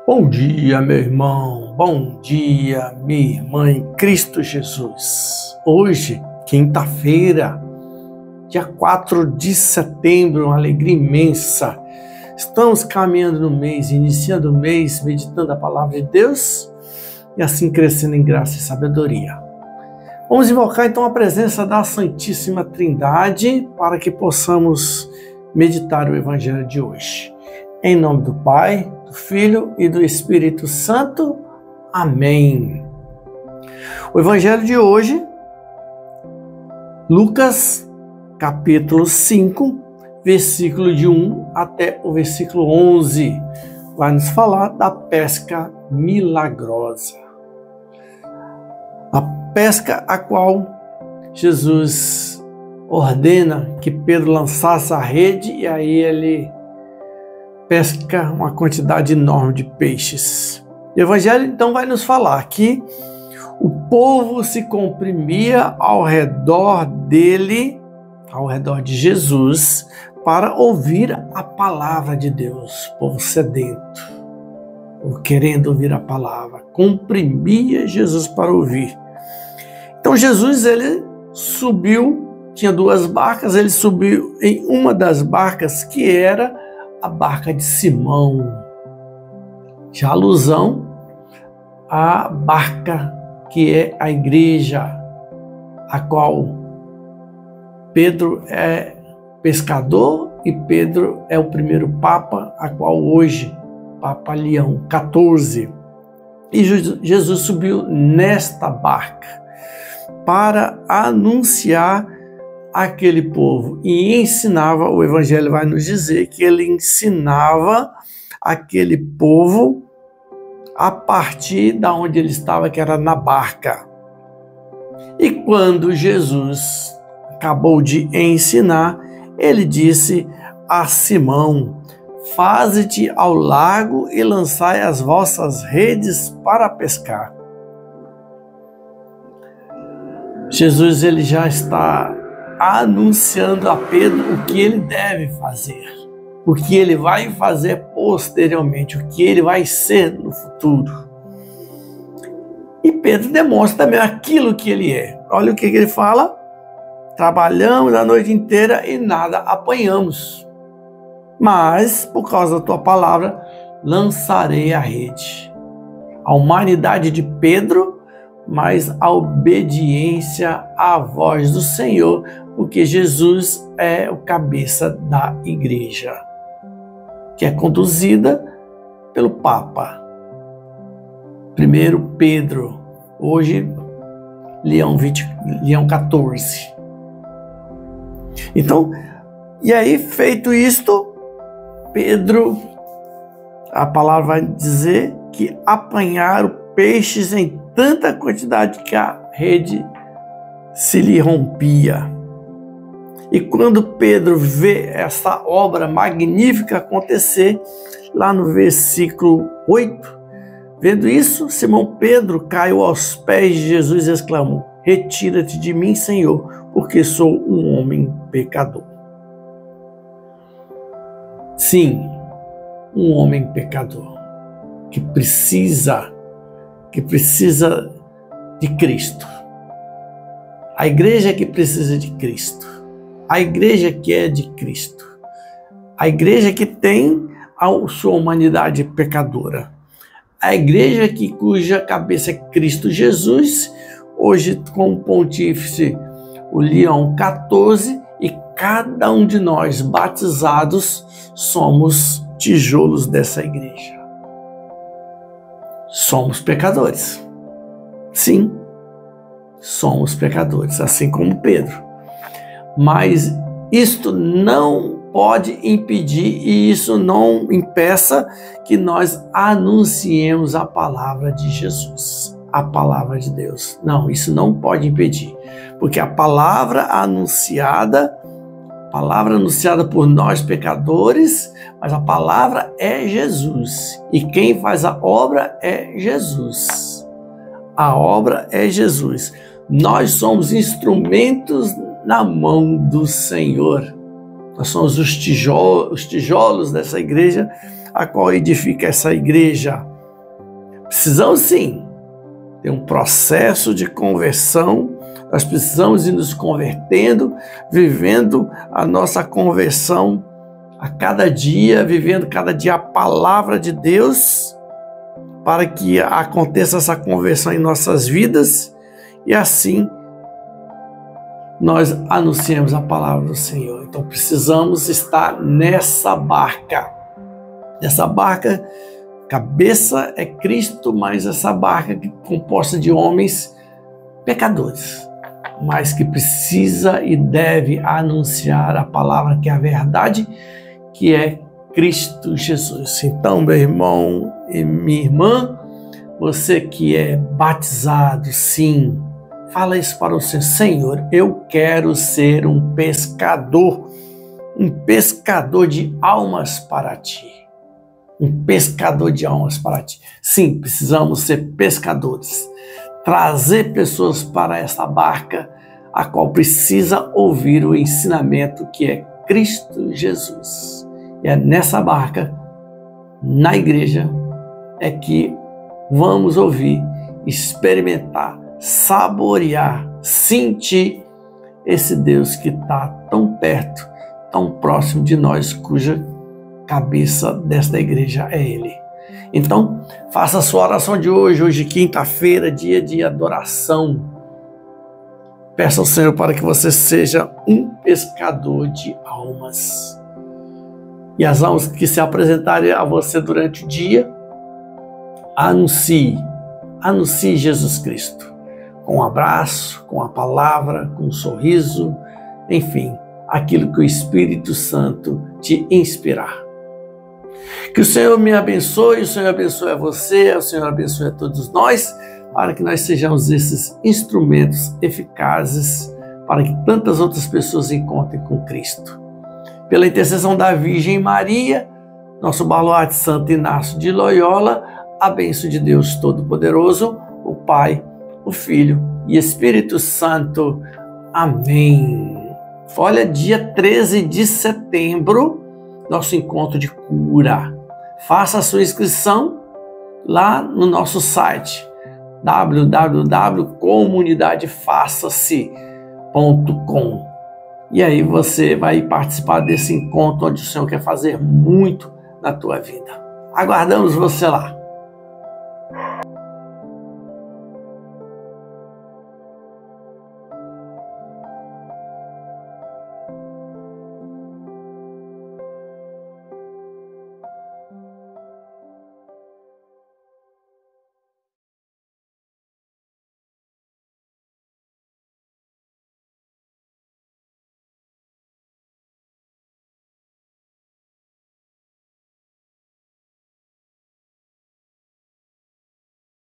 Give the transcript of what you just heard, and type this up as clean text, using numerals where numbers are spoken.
Bom dia, meu irmão. Bom dia, minha irmã em Cristo Jesus. Hoje, quinta-feira, dia 4 de setembro, uma alegria imensa. Estamos caminhando no mês, iniciando o mês, meditando a palavra de Deus e assim crescendo em graça e sabedoria. Vamos invocar então a presença da Santíssima Trindade para que possamos meditar o Evangelho de hoje. Em nome do Pai, do Filho e do Espírito Santo. Amém. O Evangelho de hoje, Lucas, capítulo 5, versículo de 1 até o versículo 11, vai nos falar da pesca milagrosa. A pesca a qual Jesus ordena que Pedro lançasse a rede e aí ele pesca uma quantidade enorme de peixes. O Evangelho então vai nos falar que o povo se comprimia ao redor dele, ao redor de Jesus, para ouvir a palavra de Deus. O povo sedento, querendo ouvir a palavra, comprimia Jesus para ouvir. Então Jesus ele subiu, tinha duas barcas, ele subiu em uma das barcas que era a barca de Simão, já alusão à barca que é a igreja, a qual Pedro é pescador e Pedro é o primeiro Papa, a qual hoje, Papa Leão XIV. E Jesus subiu nesta barca para anunciar aquele povo e ensinava, o Evangelho vai nos dizer que ele ensinava aquele povo a partir da onde ele estava, que era na barca. E quando Jesus acabou de ensinar, ele disse a Simão: faze-te ao largo e lançai as vossas redes para pescar. Jesus ele já está anunciando a Pedro o que ele deve fazer, o que ele vai fazer posteriormente, o que ele vai ser no futuro. E Pedro demonstra também aquilo que ele é. Olha o que ele fala: trabalhamos a noite inteira e nada apanhamos, mas por causa da tua palavra lançarei a rede. A humanidade de Pedro, mas a obediência à voz do Senhor, porque Jesus é o cabeça da igreja, que é conduzida pelo Papa. Primeiro Pedro, hoje Leão XIV. Então, e aí feito isto, Pedro, a palavra vai dizer que apanharam peixes em tanta quantidade que a rede se lhe rompia. E quando Pedro vê essa obra magnífica acontecer, lá no versículo 8, vendo isso, Simão Pedro caiu aos pés de Jesus e exclamou: retira-te de mim, Senhor, porque sou um homem pecador. Sim, um homem pecador, que precisa de Cristo. A igreja que precisa de Cristo. A igreja que é de Cristo. A igreja que tem a sua humanidade pecadora. A igreja cuja cabeça é Cristo Jesus, hoje com o pontífice, o Leão XIV, e cada um de nós batizados somos tijolos dessa igreja. Somos pecadores. Sim, somos pecadores, assim como Pedro. Mas isto não pode impedir e isso não impeça que nós anunciemos a palavra de Jesus, a palavra de Deus. Não, isso não pode impedir, porque a palavra anunciada por nós pecadores, mas a palavra é Jesus. E quem faz a obra é Jesus. A obra é Jesus. Nós somos instrumentos na mão do Senhor. Nós somos os tijolos dessa igreja, a qual edifica essa igreja. Precisamos sim ter um processo de conversão. Nós precisamos ir nos convertendo, vivendo a nossa conversão a cada dia, vivendo cada dia a palavra de Deus, para que aconteça essa conversão em nossas vidas e assim nós anunciemos a palavra do Senhor. Então precisamos estar nessa barca. Essa barca, cabeça é Cristo, mas essa barca que é composta de homens pecadores, mas que precisa e deve anunciar a palavra que é a verdade, que é Cristo Jesus. Então, meu irmão e minha irmã, você que é batizado, sim, fala isso para o Senhor. Senhor, eu quero ser um pescador de almas para ti. Um pescador de almas para ti. Sim, precisamos ser pescadores. Trazer pessoas para essa barca, a qual precisa ouvir o ensinamento que é Cristo Jesus. E é nessa barca, na igreja, é que vamos ouvir, experimentar, saborear, sentir esse Deus que está tão perto, tão próximo de nós, cuja cabeça desta igreja é Ele. Então, faça a sua oração de hoje quinta-feira, dia de adoração. Peça ao Senhor para que você seja um pescador de almas. E as almas que se apresentarem a você durante o dia, anuncie Jesus Cristo. Com um abraço, com a palavra, com um sorriso, enfim, aquilo que o Espírito Santo te inspirar. Que o Senhor me abençoe, o Senhor abençoe a você, o Senhor abençoe a todos nós, para que nós sejamos esses instrumentos eficazes para que tantas outras pessoas encontrem com Cristo. Pela intercessão da Virgem Maria, nosso baluarte Santo Inácio de Loyola, a bênção de Deus Todo-Poderoso, o Pai, o Filho e Espírito Santo. Amém. Olha, dia 13 de setembro, nosso encontro de cura. Faça a sua inscrição lá no nosso site www.comunidadefaça-se.com. E aí você vai participar desse encontro onde o Senhor quer fazer muito na tua vida. Aguardamos você lá.